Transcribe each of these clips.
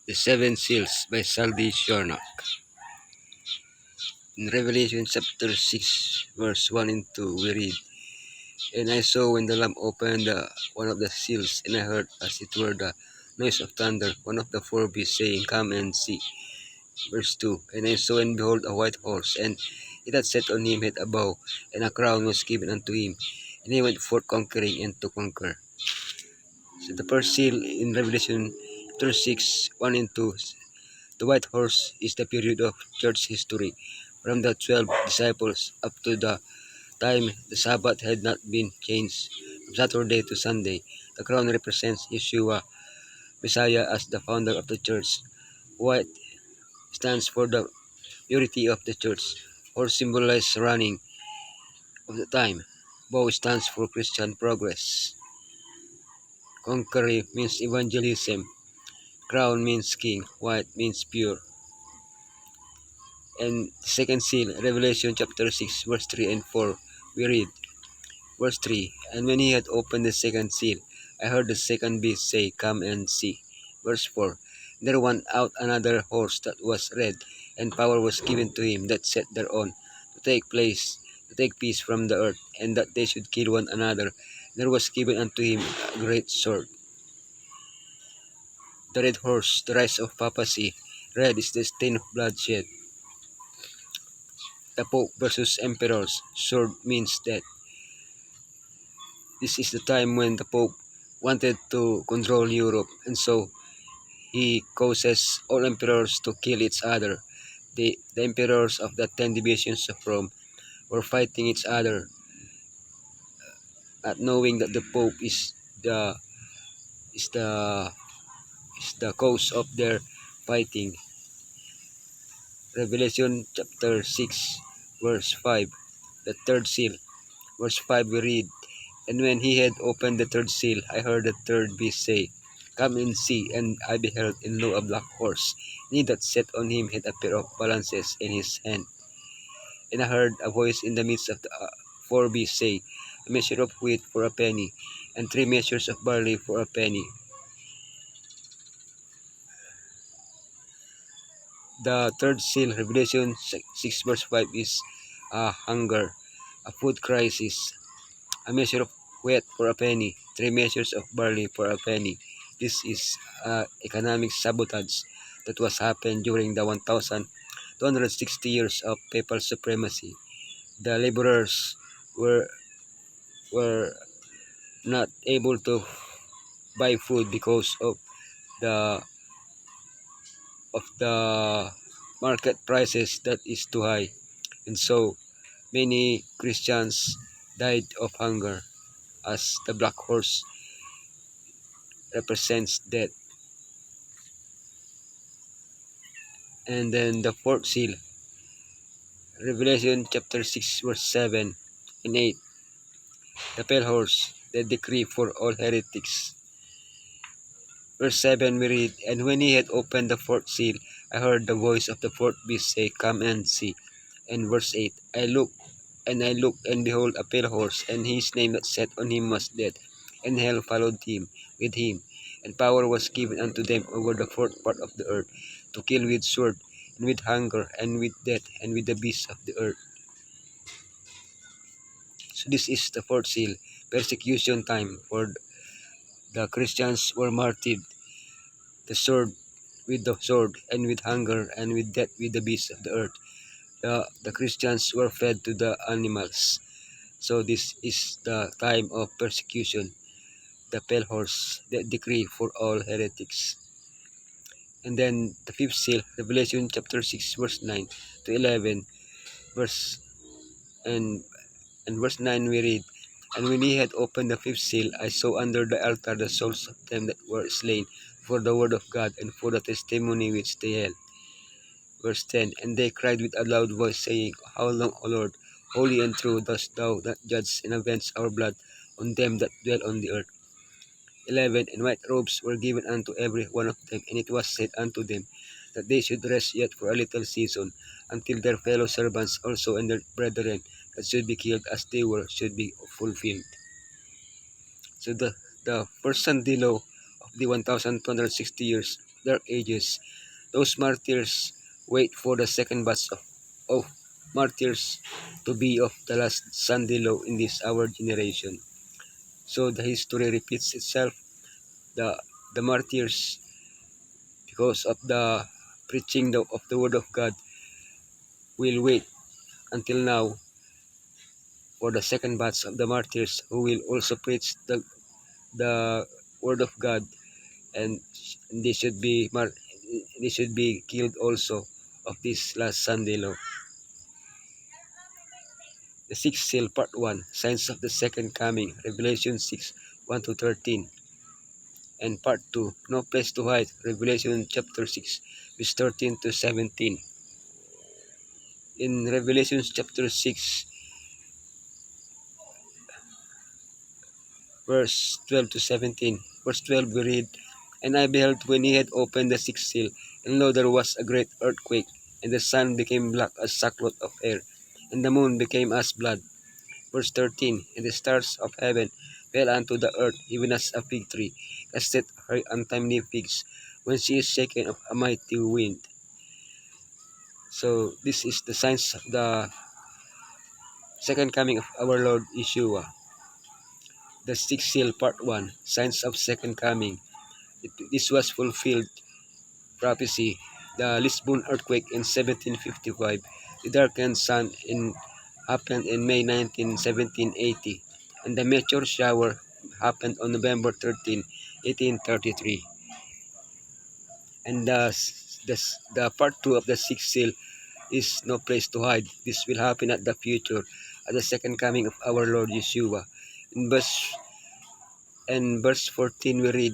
The Seven Seals by Saldi Shornock. In Revelation chapter 6, verse 1 and 2, we read, "And I saw when the Lamb opened one of the seals, and I heard as it were the noise of thunder, one of the four beasts saying, Come and see." Verse 2, "And I saw and behold a white horse, and he that sat on him had a bow, and a crown was given unto him, and he went forth conquering and to conquer." So the first seal in Revelation chapter 6, 1 and 2, the white horse is the period of church history, from the 12 disciples up to the time the Sabbath had not been changed from Saturday to Sunday. The crown represents Yeshua, Messiah, as the founder of the church. White stands for the purity of the church. Horse symbolizes running of the time. Bow stands for Christian progress. Conquering means evangelism. Crown means king. White means pure. And second seal, Revelation chapter 6, verse 3 and 4, we read, verse 3, "And when he had opened the second seal, I heard the second beast say, Come and see." Verse 4, "There went out another horse that was red, and power was given to him that sat thereon, to take peace from the earth, and that they should kill one another. There was given unto him a great sword." The red horse, the rise of papacy. Red is the stain of bloodshed. The Pope versus Emperors. Sword means death. This is the time when the Pope wanted to control Europe, and so he causes all emperors to kill each other. The emperors of the 10 divisions of Rome were fighting each other, not knowing that the Pope the is the is the cause of their fighting. Revelation chapter 6, verse 5, the third seal. Verse 5 we read, "And when he had opened the third seal, I heard the third beast say, Come and see. And I beheld, and lo, a black horse, and he that sat on him had a pair of balances in his hand. And I heard a voice in the midst of the four beasts say, A measure of wheat for a penny, and 3 measures of barley for a penny." The third seal, Revelation 6 verse 5, is hunger, a food crisis. A measure of wheat for a penny, 3 measures of barley for a penny. This is economic sabotage that was happened during the 1,260 years of papal supremacy. The laborers were were not able to buy food because the the market prices that is too high, and so many Christians died of hunger, as the black horse represents death. And then the fourth seal, Revelation chapter 6 verse 7 and 8, the pale horse, the decree for all heretics. Verse 7 we read, "And when he had opened the fourth seal, I heard the voice of the fourth beast say, Come and see." And verse 8, I looked, and behold, a pale horse, and his name that sat on him was Death, and hell followed him with him. And power was given unto them over the fourth part of the earth, to kill with sword, and with hunger, and with death, and with the beasts of the earth. So this is the fourth seal, persecution time, for the Christians were martyred, the sword with the sword, and with hunger, and with death with the beasts of the earth. The Christians were fed to the animals. So this is the time of persecution, the pale horse, the decree for all heretics. And then the fifth seal, Revelation chapter 6, verse 9 to 11, verse and verse 9 we read, "And when he had opened the fifth seal, I saw under the altar the souls of them that were slain for the word of God and for the testimony which they held." Verse 10, "And they cried with a loud voice, saying, How long, O Lord, holy and true, dost thou not judge and avenge our blood on them that dwell on the earth?" 11, "And white robes were given unto every one of them, and it was said unto them, that they should rest yet for a little season, until their fellow servants also and their brethren that should be killed as they were should be fulfilled." So the first Sunday law of the 1,260 years dark ages. Those martyrs wait for the second batch of martyrs to be of the last Sunday law in this our generation. So the history repeats itself. The the martyrs, because of the preaching of the word of God, will wait until now for the second batch of the martyrs who will also preach the word of God, and they should be they should be killed also of this last Sunday law. The sixth seal, part 1, signs of the second coming, Revelation 6, 1 to 13. And part 2, no place to hide, Revelation chapter 6, verse 13 to 17. In Revelation chapter 6, verse 12 to 17. Verse 12 we read, "And I beheld when he had opened the sixth seal, and lo, there was a great earthquake, and the sun became black as sackcloth of hair, and the moon became as blood." Verse 13, "And the stars of heaven fell unto the earth, even as a fig tree casteth her untimely figs, when she is shaken of a mighty wind." So this is the signs of the second coming of our Lord Yeshua. The sixth seal, part 1, signs of second coming. This was fulfilled prophecy. The Lisbon earthquake in 1755, the darkened sun happened in May 19, 1780, and the meteor shower happened on November 13, 1833. And the part 2 of the sixth seal is no place to hide. This will happen at the future, at the second coming of our Lord Yeshua. In verse 14 we read,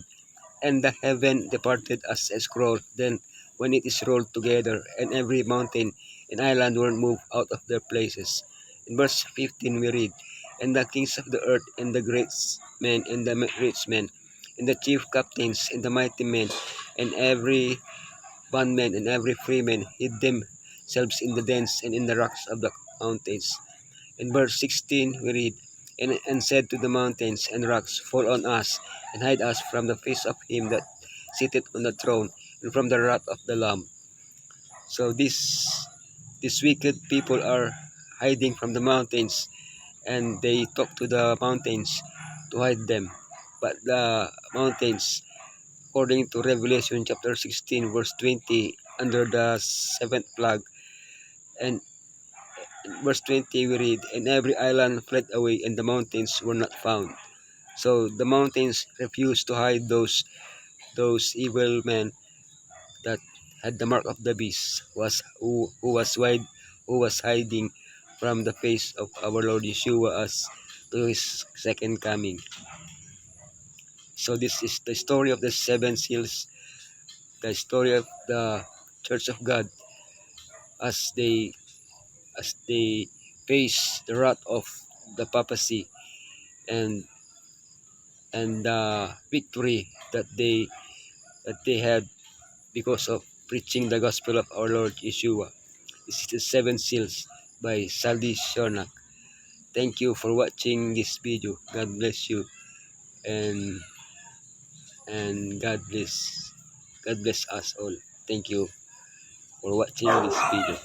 "And the heaven departed as a scroll, then when it is rolled together, and every mountain and island were moved out of their places." In verse 15 we read, "And the kings of the earth, and the great men, and the rich men, and the chief captains, and the mighty men, and every bondman, and every freeman, hid themselves in the dens and in the rocks of the mountains." In verse 16 we read, and said to the mountains and rocks, "Fall on us, and hide us from the face of him that sitteth on the throne, and from the wrath of the Lamb." So these wicked people are hiding from the mountains, and they talk to the mountains to hide them. But the mountains, according to Revelation chapter 16, verse 20, under the seventh plague, and verse 20 we read, "And every island fled away, and the mountains were not found." So the mountains refused to hide those evil men that had the mark of the beast, who was hiding from the face of our Lord Yeshua as to his second coming. So this is the story of the seven seals, the story of the Church of God as they face the wrath of the papacy, and the victory that they had because of preaching the gospel of our Lord Yeshua. This is the Seven Seals by Saldi Shonak. Thank you for watching this video. God bless you, and God bless us all. Thank you for watching this video.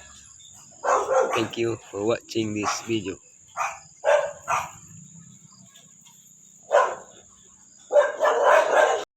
Thank you for watching this video.